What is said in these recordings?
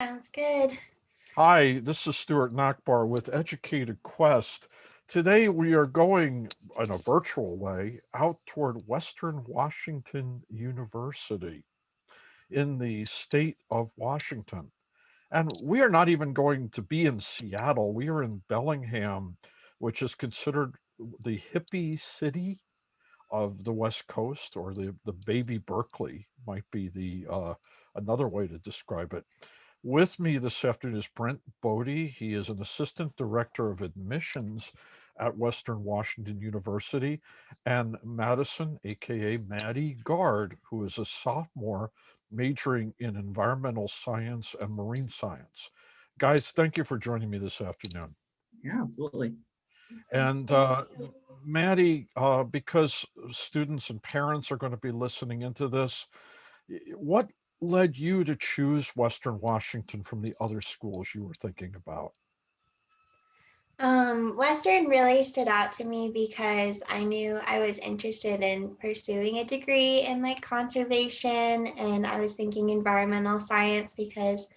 Sounds good. Hi, this is Stuart Nachbar with Educated Quest. Today we are going in a virtual way out toward Western Washington University in the state of Washington. And we are not even going to be in Seattle. We are in Bellingham, which is considered the hippie city of the West Coast, or the baby Berkeley might be the another way to describe it. With me this afternoon is Brent Bode. He is an assistant director of admissions at Western Washington University, and Madison, aka Maddie Gard, who is a sophomore majoring in environmental science and marine science. Guys, thank you for joining me this afternoon. Yeah, absolutely. And Thank you. Maddie, because students and parents are going to be listening into this, what led you to choose Western Washington from the other schools you were thinking about? Western really stood out to me because I knew I was interested in pursuing a degree in like conservation, and I was thinking environmental science because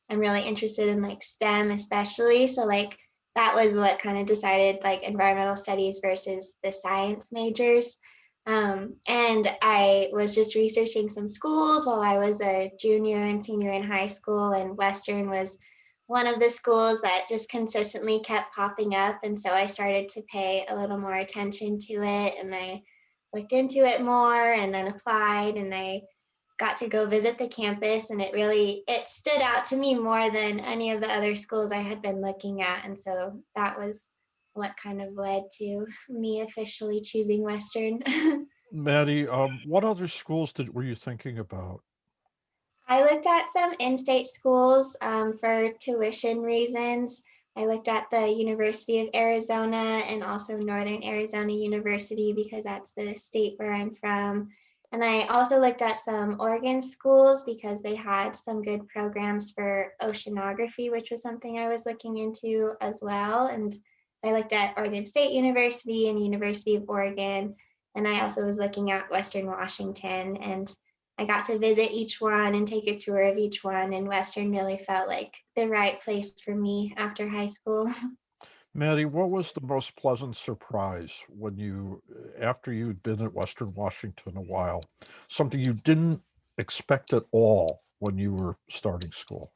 I'm really interested in like STEM especially. So like that was what kind of decided like environmental studies versus the science majors. And I was just researching some schools while I was a junior and senior in high school, and Western was one of the schools that just consistently kept popping up. And so I started to pay a little more attention to it, and I looked into it more and then applied, and I got to go visit the campus, and it stood out to me more than any of the other schools I had been looking at. And so that was what kind of led to me officially choosing Western. Maddie, what other schools were you thinking about? I looked at some in-state schools for tuition reasons. I looked at the University of Arizona and also Northern Arizona University because that's the state where I'm from. And I also looked at some Oregon schools because they had some good programs for oceanography, which was something I was looking into as well. And I looked at Oregon State University and University of Oregon. And I also was looking at Western Washington, and I got to visit each one and take a tour of each one, and Western really felt like the right place for me after high school. Maddie, what was the most pleasant surprise after you'd been at Western Washington a while, something you didn't expect at all when you were starting school?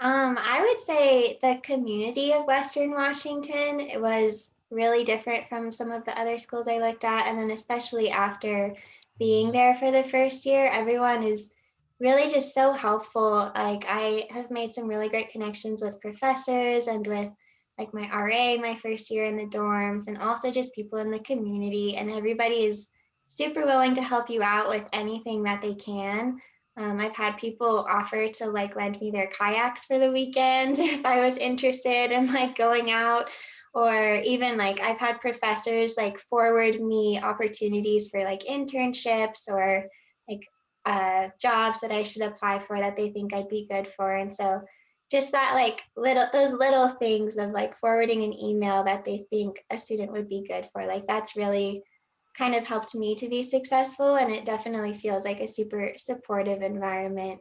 I would say the community of Western Washington, it was really different from some of the other schools I looked at. And then, especially after being there for the first year, everyone is really just so helpful. Like, I have made some really great connections with professors and with like my RA my first year in the dorms, and also just people in the community. And everybody is super willing to help you out with anything that they can. I've had people offer to like lend me their kayaks for the weekend if I was interested in like going out, or even like I've had professors like forward me opportunities for like internships or like jobs that I should apply for that they think I'd be good for. And so just that like those little things of like forwarding an email that they think a student would be good for, like that's really kind of helped me to be successful, and it definitely feels like a super supportive environment.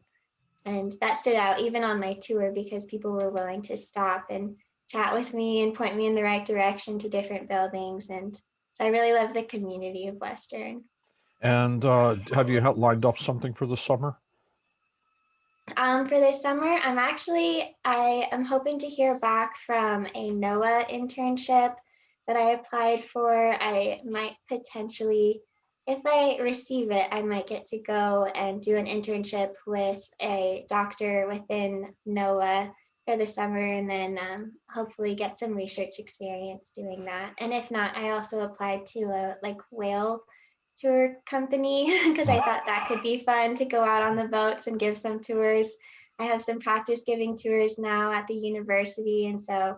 And that stood out even on my tour because people were willing to stop and chat with me and point me in the right direction to different buildings. And so I really love the community of Western. And have you lined up something for the summer? For this summer, I am hoping to hear back from a NOAA internship that I applied for. I might potentially, if I receive it, I might get to go and do an internship with a doctor within NOAA for the summer, and then hopefully get some research experience doing that. And if not, I also applied to a like whale tour company because I thought that could be fun to go out on the boats and give some tours. I have some practice giving tours now at the university, and so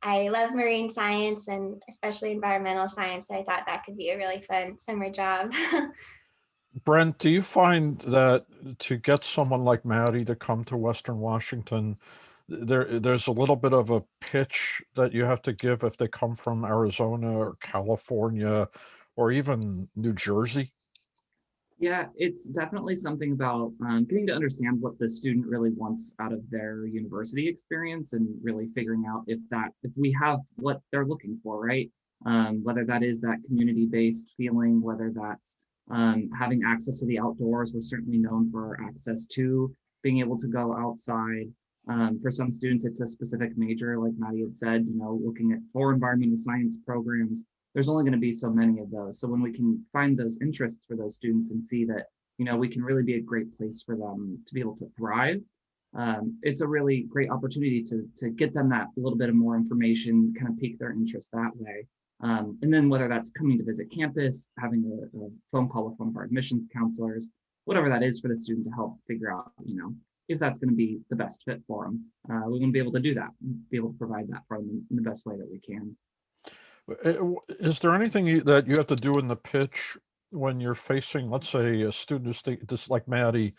I love marine science and especially environmental science. So I thought that could be a really fun summer job. Brent, do you find that to get someone like Maddie to come to Western Washington, there's a little bit of a pitch that you have to give if they come from Arizona or California or even New Jersey? Yeah, it's definitely something about getting to understand what the student really wants out of their university experience and really figuring out if we have what they're looking for, right? Whether that is that community-based feeling, whether that's having access to the outdoors. We're certainly known for our access to being able to go outside. For some students, it's a specific major, like Maddie had said, looking at for environmental science programs, there's only going to be so many of those. So when we can find those interests for those students and see that, we can really be a great place for them to be able to thrive, it's a really great opportunity to get them that little bit of more information, kind of pique their interest that way. And then whether that's coming to visit campus, having a phone call with one of our admissions counselors, whatever that is for the student to help figure out, if that's going to be the best fit for them. We want to be able to do that, be able to provide that for them in the best way that we can. Is there anything that you have to do in the pitch when you're facing, let's say, a student just like Maddie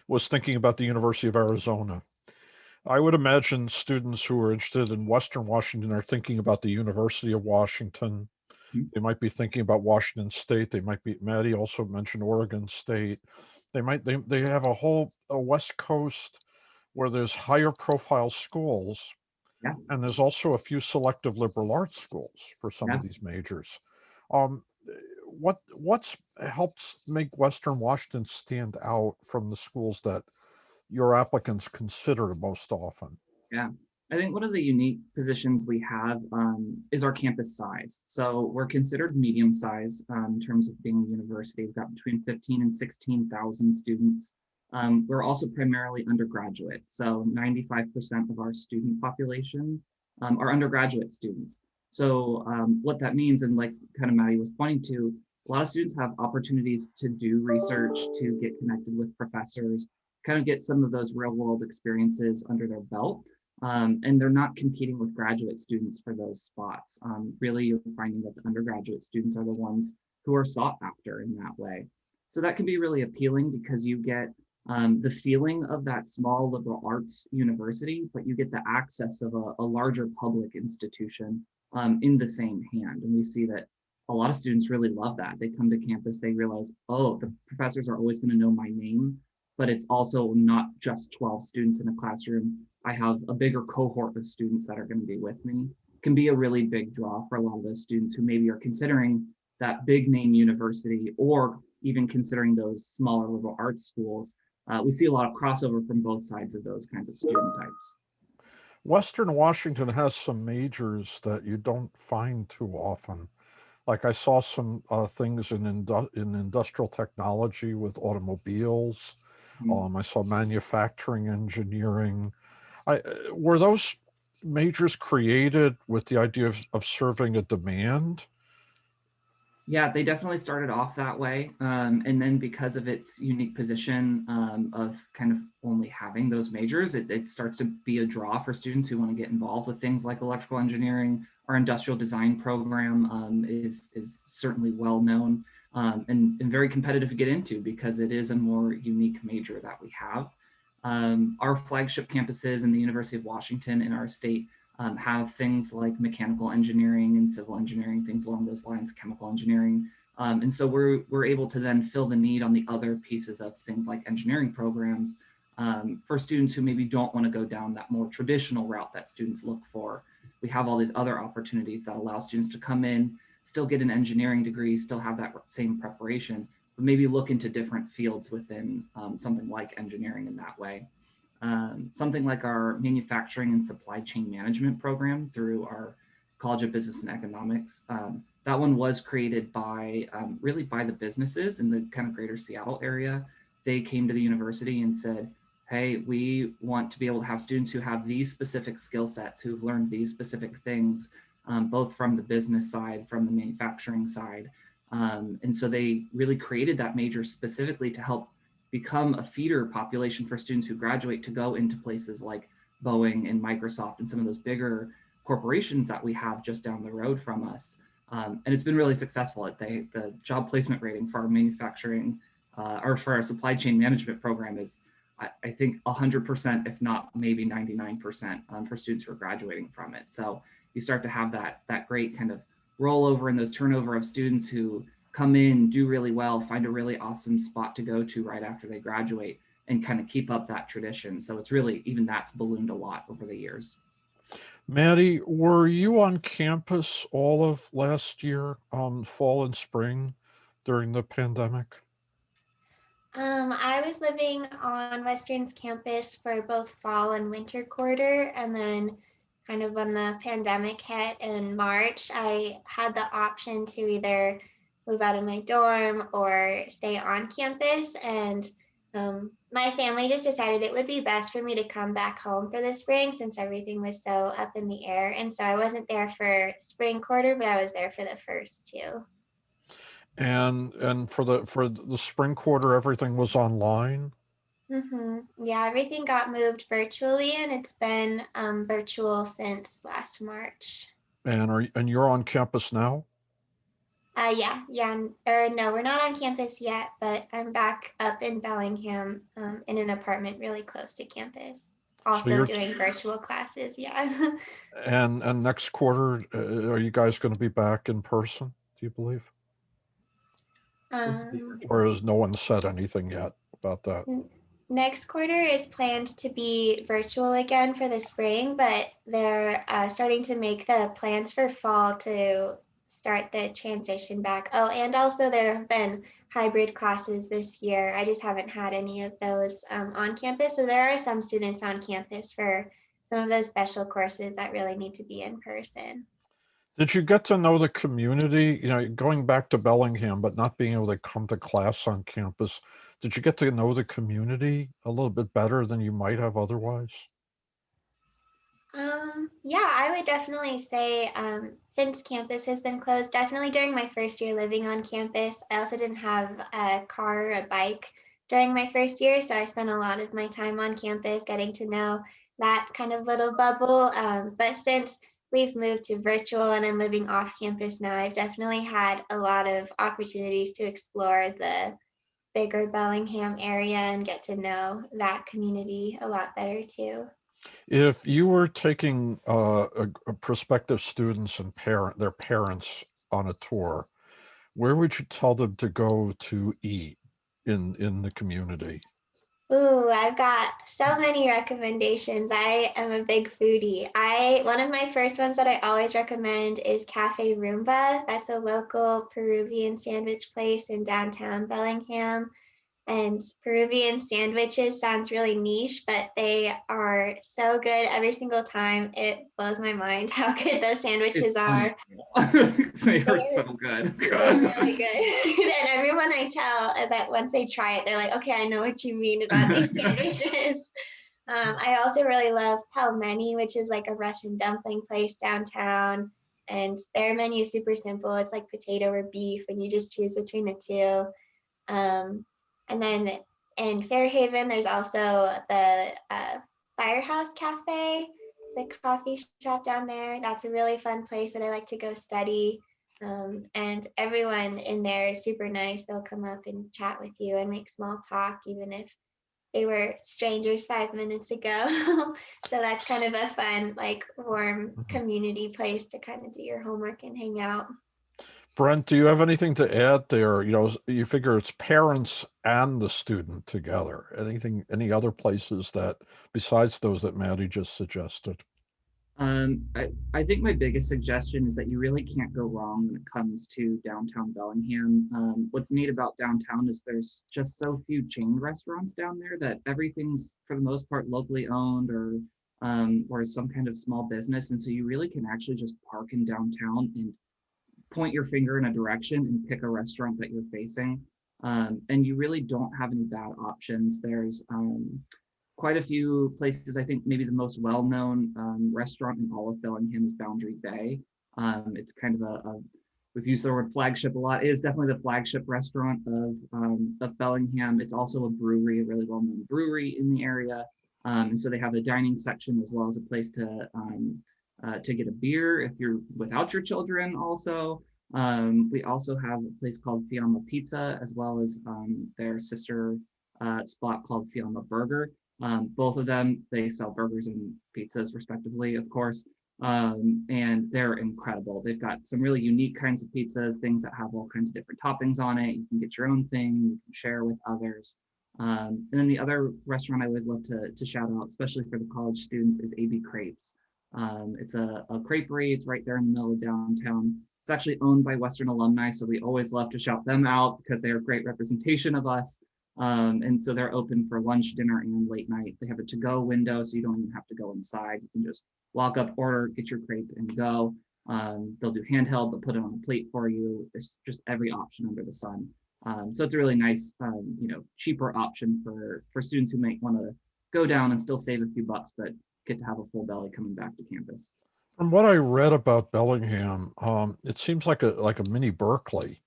was thinking about the University of Arizona? I would imagine students who are interested in Western Washington are thinking about the University of Washington. They might be thinking about Washington State. They might be, Maddie also mentioned Oregon State. They have a West Coast where there's higher profile schools. Yeah. And there's also a few selective liberal arts schools for some of these majors. Um, what's helps make Western Washington stand out from the schools that your applicants consider most often? Yeah, I think one of the unique positions we have is our campus size. So we're considered medium sized in terms of being a university. We've got between 15 and 16,000 students. We're also primarily undergraduate. So 95% of our student population are undergraduate students. So what that means, and like kind of Maddie was pointing to, a lot of students have opportunities to do research, to get connected with professors, kind of get some of those real world experiences under their belt. And they're not competing with graduate students for those spots. Really, you're finding that the undergraduate students are the ones who are sought after in that way. So that can be really appealing because you get the feeling of that small liberal arts university, but you get the access of a larger public institution in the same hand. And we see that a lot of students really love that. They come to campus, they realize, oh, the professors are always going to know my name, but it's also not just 12 students in a classroom. I have a bigger cohort of students that are going to be with me. Can be a really big draw for a lot of those students who maybe are considering that big name university or even considering those smaller liberal arts schools. We see a lot of crossover from both sides of those kinds of student types. Western Washington has some majors that you don't find too often. Like I saw some things in industrial technology with automobiles. I saw manufacturing engineering. Were those majors created with the idea of serving a demand? Yeah, they definitely started off that way. And then because of its unique position of kind of only having those majors, it starts to be a draw for students who want to get involved with things like electrical engineering. Our industrial design program is certainly well known and very competitive to get into because it is a more unique major that we have. Our flagship campuses in the University of Washington in our state have things like mechanical engineering and civil engineering, things along those lines, chemical engineering. And so we're able to then fill the need on the other pieces of things like engineering programs for students who maybe don't want to go down that more traditional route that students look for. We have all these other opportunities that allow students to come in, still get an engineering degree, still have that same preparation, but maybe look into different fields within something like engineering in that way. Something like our manufacturing and supply chain management program through our College of Business and Economics. That one was created by really by the businesses in the kind of greater Seattle area. They came to the university and said, hey, we want to be able to have students who have these specific skill sets, who've learned these specific things, both from the business side, from the manufacturing side. And so they really created that major specifically to help become a feeder population for students who graduate to go into places like Boeing and Microsoft and some of those bigger corporations that we have just down the road from us. And it's been really successful. The job placement rating for our manufacturing or for our supply chain management program is, I think, 100%, if not maybe 99% for students who are graduating from it. So you start to have that great kind of rollover and those turnover of students who come in, do really well, find a really awesome spot to go to right after they graduate, and kind of keep up that tradition. So it's really, even that's ballooned a lot over the years. Maddie, were you on campus all of last year, fall and spring during the pandemic? I was living on Western's campus for both fall and winter quarter, and then kind of when the pandemic hit in March, I had the option to either move out of my dorm or stay on campus. And my family just decided it would be best for me to come back home for the spring since everything was so up in the air. And so I wasn't there for spring quarter, but I was there for the first two. And for the spring quarter, everything was online. Yeah, everythth got moved virtually, and it's been virtual since last March. And you're on campus now? Yeah. Or no, we're not on campus yet, but I'm back up in Bellingham in an apartment really close to campus. So Also you're doing virtual classes, yeah. and next quarter, are you guys going to be back in person, do you believe? Or has no one said anything yet about that? Next quarter is planned to be virtual again for the spring, but they're starting to make the plans for fall to start the transition back. Oh, and also there have been hybrid classes this year. I just haven't had any of those on campus. So there are some students on campus for some of those special courses that really need to be in person. Did you get to know the community, going back to Bellingham, but not being able to come to class on campus? Did you get to know the community a little bit better than you might have otherwise? Yeah, I would definitely say since campus has been closed, definitely during my first year living on campus, I also didn't have a car or a bike during my first year. So I spent a lot of my time on campus getting to know that kind of little bubble. But since we've moved to virtual and I'm living off campus now, I've definitely had a lot of opportunities to explore the bigger Bellingham area and get to know that community a lot better too. If you were taking prospective students and their parents on a tour, where would you tell them to go to eat in the community? Ooh, I've got so many recommendations. I am a big foodie. One of my first ones that I always recommend is Cafe Roomba. That's a local Peruvian sandwich place in downtown Bellingham. And Peruvian sandwiches sounds really niche, but they are so good every single time. It blows my mind how good those sandwiches are. They are so good. They're really good. And everyone I tell that once they try it, they're like, okay, I know what you mean about these sandwiches. I also really love pelmeni, which is like a Russian dumpling place downtown. And their menu is super simple. It's like potato or beef, and you just choose between the two. And then in Fairhaven, there's also the Firehouse Cafe. It's a coffee shop down there. That's a really fun place that I like to go study. And everyone in there is super nice. They'll come up and chat with you and make small talk, even if they were strangers 5 minutes ago. So that's kind of a fun, like warm community place to kind of do your homework and hang out. Brent, do you have anything to add there? You figure it's parents and the student together. Any other places that, besides those that Maddie just suggested? I think my biggest suggestion is that you really can't go wrong when it comes to downtown Bellingham. What's neat about downtown is there's just so few chain restaurants down there that everything's for the most part locally owned or some kind of small business. And so you really can actually just park in downtown and point your finger in a direction and pick a restaurant that you're facing. And you really don't have any bad options. There's quite a few places. I think maybe the most well-known restaurant in all of Bellingham is Boundary Bay. It's kind of we've used the word flagship a lot. It is definitely the flagship restaurant of Bellingham. It's also a brewery, a really well-known brewery in the area. And so they have a dining section as well as a place to get a beer if you're without your children also. We also have a place called Fiamma Pizza, as well as their sister spot called Fiamma Burger. Both of them, they sell burgers and pizzas respectively, of course. And they're incredible. They've got some really unique kinds of pizzas, things that have all kinds of different toppings on it. You can get your own thing, you can share with others. And then the other restaurant I always love to shout out, especially for the college students, is AB Crepes. It's a creperie. It's right there in the middle of downtown. It's actually owned by Western alumni, so we always love to shout them out because they're a great representation of us. And so they're open for lunch, dinner, and late night. They have a to-go window, so you don't even have to go inside. You can just walk up, order, get your crepe, and go. They'll do handheld, they'll put it on a plate for you. There's just every option under the sun. So it's a really nice, cheaper option for students who might want to go down and still save a few bucks, but get to have a full belly coming back to campus. From what I read about Bellingham, it seems like a mini Berkeley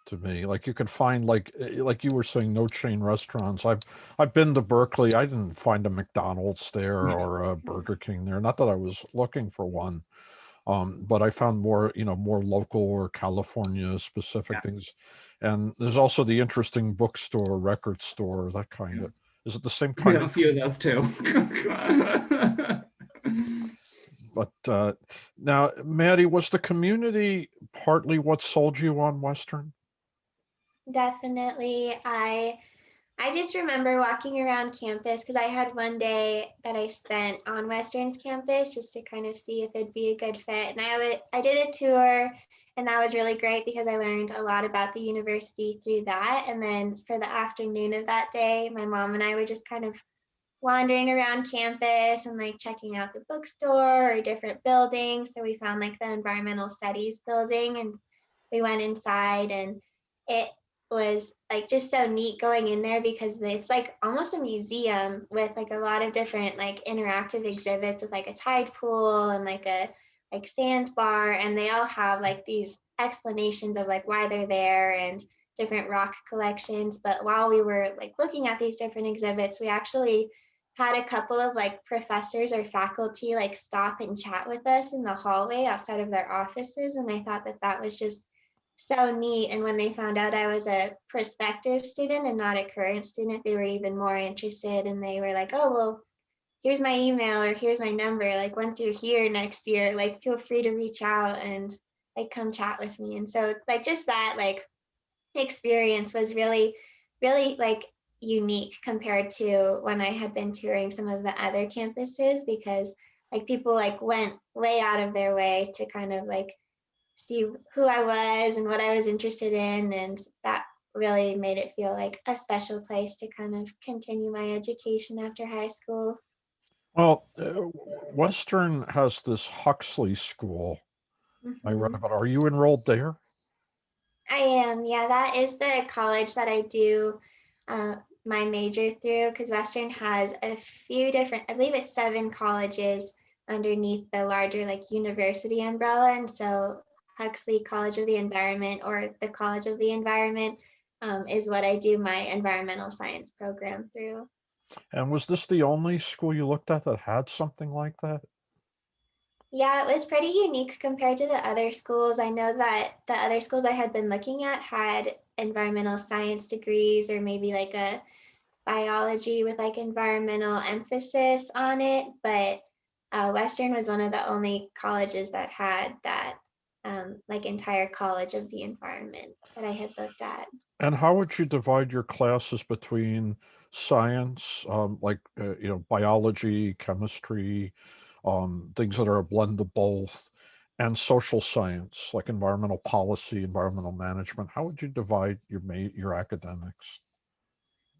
to me. Like you could find like you were saying, no chain restaurants. I've been to Berkeley. I didn't find a McDonald's there or a Burger King there. Not that I was looking for one, but I found more local or California specific things. And there's also the interesting bookstore, record store, that kind of. Is it the same We kind have of? a few of those too. But now, Maddie, was the community partly what sold you on Western? Definitely. I just remember walking around campus because I had one day that I spent on Western's campus just to kind of see if it'd be a good fit. And I did a tour, and that was really great because I learned a lot about the university through that. And then for the afternoon of that day, my mom and I were just kind of wandering around campus and like checking out the bookstore or different buildings. So we found like the environmental studies building, and we went inside, and it was like just so neat going in there because it's like almost a museum with like a lot of different like interactive exhibits with like a tide pool and like a like sandbar, and they all have like these explanations of like why they're there and different rock collections. But while we were like looking at these different exhibits, we actually had a couple of like professors or faculty like stop and chat with us in the hallway outside of their offices, and I thought that that was just so neat. And when they found out I was a prospective student and not a current student, they were even more interested, and they were like, oh, well, here's my email or here's my number. Like once you're here next year, like feel free to reach out and like come chat with me. And so like just that like experience was really, really like unique compared to when I had been touring some of the other campuses, because like people like went way out of their way to kind of like see who I was and what I was interested in. And that really made it feel like a special place to kind of continue my education after high school. Well, Western has this Huxley School. I read Mhm. about. Are you enrolled there? I am, yeah, that is the college that I do my major through, because Western has a few different, I believe it's 7 colleges underneath the larger like university umbrella. And so Huxley College of the Environment, or the College of the Environment, is what I do my environmental science program through. And was this the only school you looked at that had something like that? Yeah, it was pretty unique compared to the other schools. I know that the other schools I had been looking at had environmental science degrees or maybe like a biology with like environmental emphasis on it, but Western was one of the only colleges that had that like entire college of the environment that I had looked at. And how would you divide your classes between science, biology, chemistry, things that are a blend of both, and social science, like environmental policy, environmental management? How would you divide your academics?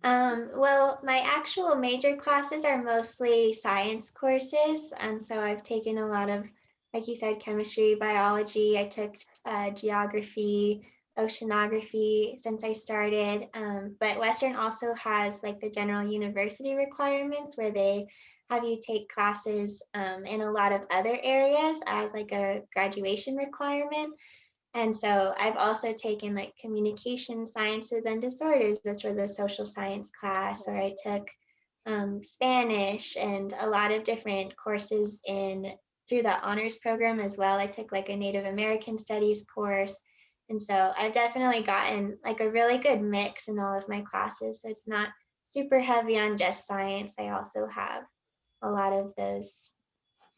Well, my actual major classes are mostly science courses. And so I've taken a lot of, like you said, chemistry, biology. I took geography, oceanography since I started. But Western also has like the general university requirements where they have you take classes in a lot of other areas as like a graduation requirement. And so I've also taken like communication sciences and disorders, which was a social science class, or I took Spanish and a lot of different courses in through the honors program as well. I took like a Native American studies course. And so I've definitely gotten like a really good mix in all of my classes. So it's not super heavy on just science. I also have a lot of those.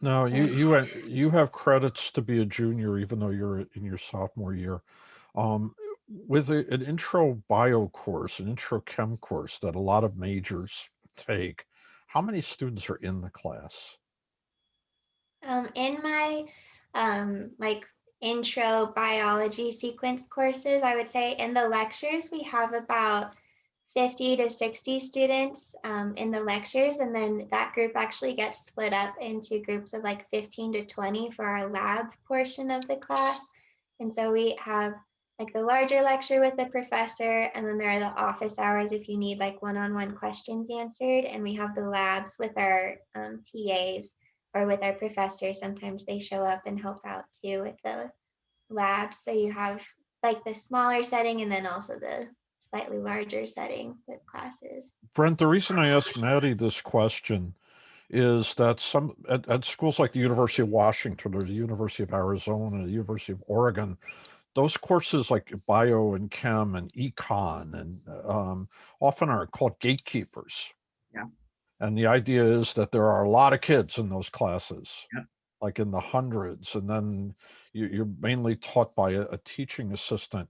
Now, And you have credits to be a junior, even though you're in your sophomore year. With an intro bio course, an intro chem course that a lot of majors take, how many students are in the class? in my like intro biology sequence courses, I would say in the lectures we have about 50 to 60 students in the lectures, and then that group actually gets split up into groups of like 15 to 20 for our lab portion of the class. And so we have like the larger lecture with the professor, and then there are the office hours if you need like one-on-one questions answered, and we have the labs with our TAs or with our professors. Sometimes they show up and help out too with the labs. So you have like the smaller setting and then also the slightly larger setting with classes. Brent, the reason I asked Maddie this question is that some at schools like the University of Washington or the University of Arizona, the University of Oregon, those courses like bio and chem and econ and often are called gatekeepers. Yeah. And the idea is that there are a lot of kids in those classes, Yeah. like in the hundreds, and then you're mainly taught by a teaching assistant.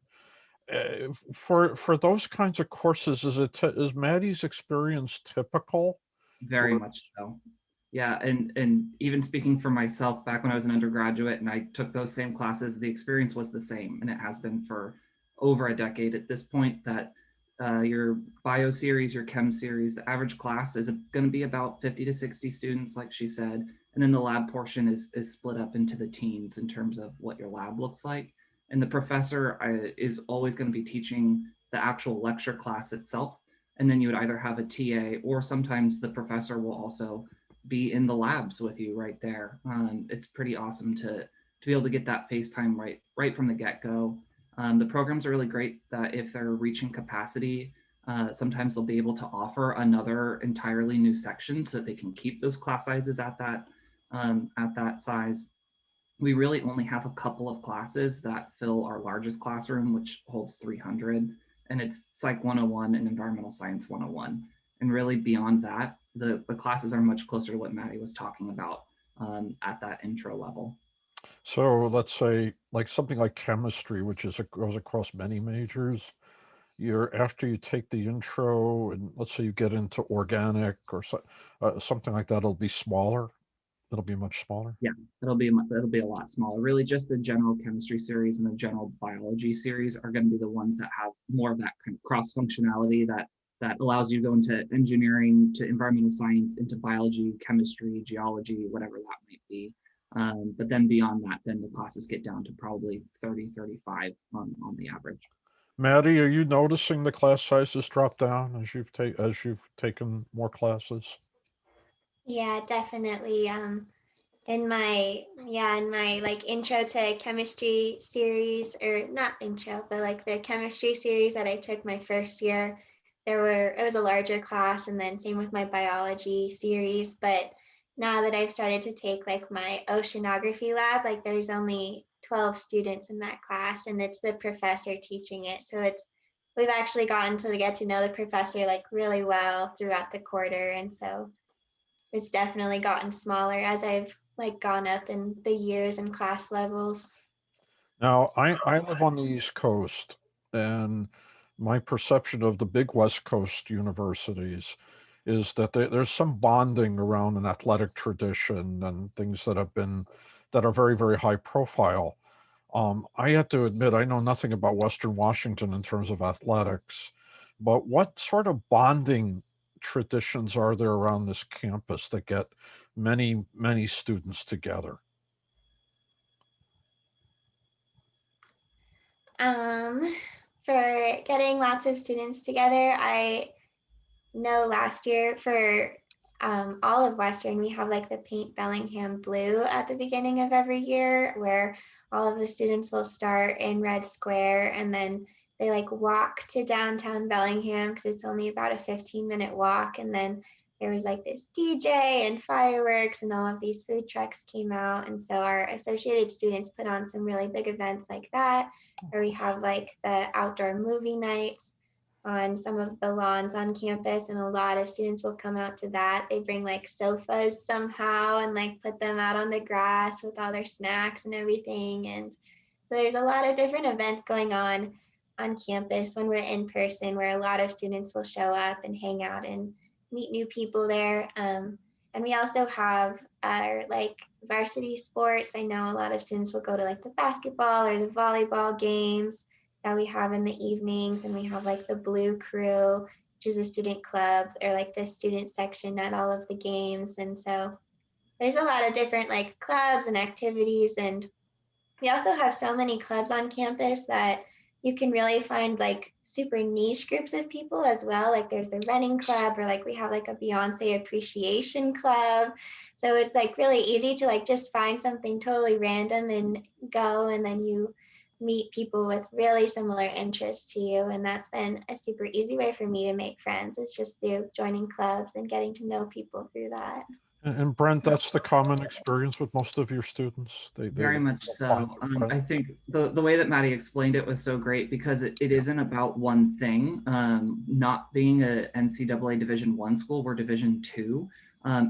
For those kinds of courses, is Maddie's experience typical? Very Or much so. Yeah, and even speaking for myself, back when I was an undergraduate and I took those same classes, the experience was the same, and it has been for over a decade at this point. That your bio series, your chem series, the average class is going to be about 50 to 60 students, like she said, and then the lab portion is split up into the teens in terms of what your lab looks like. And the professor is always going to be teaching the actual lecture class itself, and then you would either have a TA or sometimes the professor will also be in the labs with you right there. It's pretty awesome to be able to get that FaceTime right from the get-go. The programs are really great that if they're reaching capacity, sometimes they'll be able to offer another entirely new section so that they can keep those class sizes at that size. We really only have a couple of classes that fill our largest classroom, which holds 300, and it's Psych 101 and Environmental Science 101. And really beyond that, the classes are much closer to what Maddie was talking about at that intro level. so let's say like something like chemistry, which goes across many majors. You're after you take the intro, and let's say you get into organic or something like that, it'll be smaller. It'll be much smaller. Yeah, it'll be a lot smaller. Really, just the general chemistry series and the general biology series are going to be the ones that have more of that kind of cross functionality that allows you to go into engineering, to environmental science, into biology, chemistry, geology, whatever that might be. But then beyond that, then the classes get down to probably 30, 35 on the average. Maddie, are you noticing the class sizes drop down as you've taken more classes? Yeah, definitely. In my like intro to chemistry series, or not intro, but like the chemistry series that I took my first year, it was a larger class, and then same with my biology series. But now that I've started to take like my oceanography lab, like there's only 12 students in that class, and it's the professor teaching it. So we've actually gotten to get to know the professor like really well throughout the quarter, and so it's definitely gotten smaller as I've like gone up in the years and class levels. Now, I live on the East Coast, and my perception of the big West Coast universities is that there's some bonding around an athletic tradition and things that are very, very high profile. I have to admit, I know nothing about Western Washington in terms of athletics, but what sort of bonding traditions are there around this campus that get many, many students together? Um, for getting lots of students together, I know last year for all of Western, we have like the Paint Bellingham Blue at the beginning of every year, where all of the students will start in Red Square and then they like walk to downtown Bellingham because it's only about a 15-minute walk. And then there was like this DJ and fireworks, and all of these food trucks came out. And so our associated students put on some really big events like that, where we have like the outdoor movie nights, on some of the lawns on campus, and a lot of students will come out to that. They bring like sofas somehow and like put them out on the grass with all their snacks and everything. And so there's a lot of different events going on campus when we're in person, where a lot of students will show up and hang out and meet new people there. And we also have our like varsity sports. I know a lot of students will go to like the basketball or the volleyball games that we have in the evenings, and we have like the Blue Crew, which is a student club, or like the student section at all of the games. And so there's a lot of different like clubs and activities, and we also have so many clubs on campus that you can really find like super niche groups of people as well. Like there's the running club, or like we have like a Beyonce appreciation club. So it's like really easy to like just find something totally random and go, and then you meet people with really similar interests to you. And that's been a super easy way for me to make friends. It's just through joining clubs and getting to know people through that. And Brent, that's the common experience with most of your students. They Very much find so. a friend. I think the way that Maddie explained it was so great, because it isn't about one thing. Not being a NCAA Division I school, we're Division II,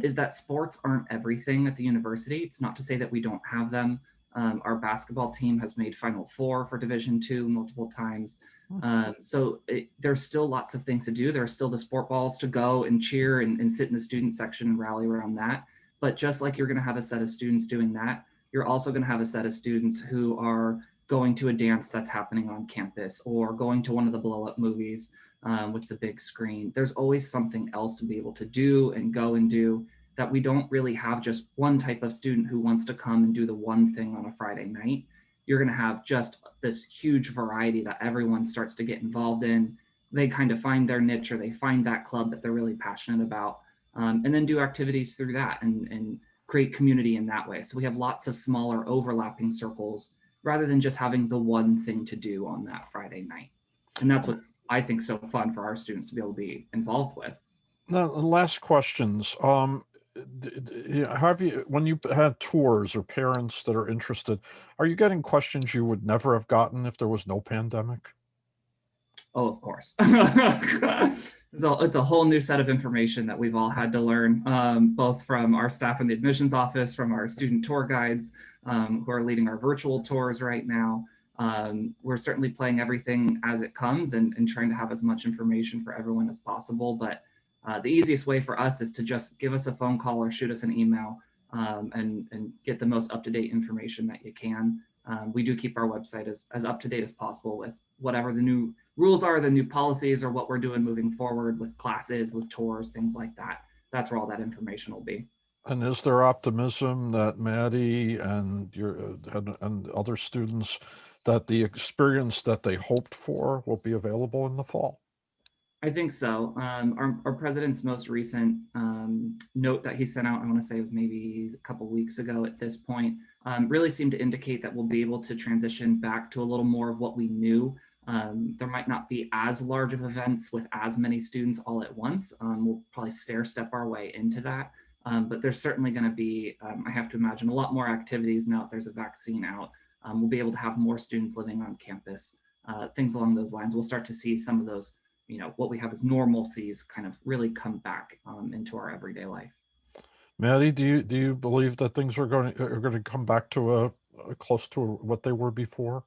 is that sports aren't everything at the university. It's not to say that we don't have them. Our basketball team has made Final Four for Division II multiple times. So there's still lots of things to do. There are still the sport balls to go and cheer and sit in the student section and rally around that. But just like you're going to have a set of students doing that, you're also going to have a set of students who are going to a dance that's happening on campus, or going to one of the blow-up movies with the big screen. There's always something else to be able to do and go and do, that we don't really have just one type of student who wants to come and do the one thing on a Friday night. You're going to have just this huge variety that everyone starts to get involved in. They kind of find their niche, or they find that club that they're really passionate about, and then do activities through that and create community in that way. So we have lots of smaller overlapping circles, rather than just having the one thing to do on that Friday night. And that's what's, I think, so fun for our students to be able to be involved with. Now, last questions. Have you, when you have tours or parents that are interested, are you getting questions you would never have gotten if there was no pandemic? Oh, of course. It's a whole new set of information that we've all had to learn, both from our staff in the admissions office, from our student tour guides who are leading our virtual tours right now. We're certainly playing everything as it comes and trying to have as much information for everyone as possible. But the easiest way for us is to just give us a phone call or shoot us an email and get the most up-to-date information that you can. We do keep our website as up-to-date as possible with whatever the new rules are, the new policies, or what we're doing moving forward with classes, with tours, things like that. That's where all that information will be. And is there optimism that Maddie and and other students, that the experience that they hoped for will be available in the fall? I think so. Our president's most recent note that he sent out, I want to say it was maybe a couple weeks ago at this point, really seemed to indicate that we'll be able to transition back to a little more of what we knew. There might not be as large of events with as many students all at once. We'll probably stair step our way into that. But there's certainly going to be, I have to imagine, a lot more activities now that there's a vaccine out. We'll be able to have more students living on campus, things along those lines. We'll start to see some of those, what we have as normalcies kind of really come back into our everyday life. Maddie, do you believe that things are going to come back to a close to what they were before?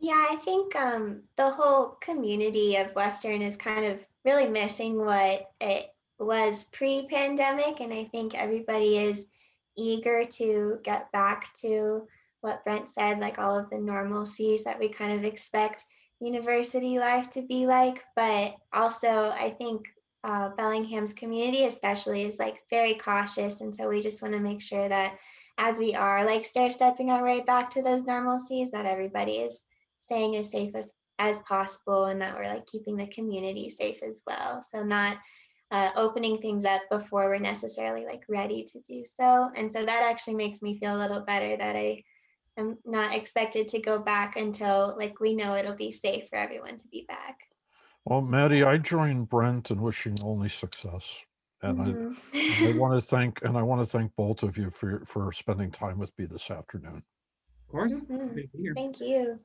Yeah, I think the whole community of Western is kind of really missing what it was pre-pandemic, and I think everybody is eager to get back to what Brent said, like all of the normalcies that we kind of expect university life to be like. But also, I think Bellingham's community especially is like very cautious, and so we just want to make sure that as we are like stair stepping our way back to those normalcies, that everybody is staying as safe as possible, and that we're like keeping the community safe as well. So not opening things up before we're necessarily like ready to do so. And so that actually makes me feel a little better that I am not expected to go back until like we know it'll be safe for everyone to be back. Well, Maddie, I join Brent in wishing only success. And I want to thank both of you for spending time with me this afternoon. Of course. Thank you.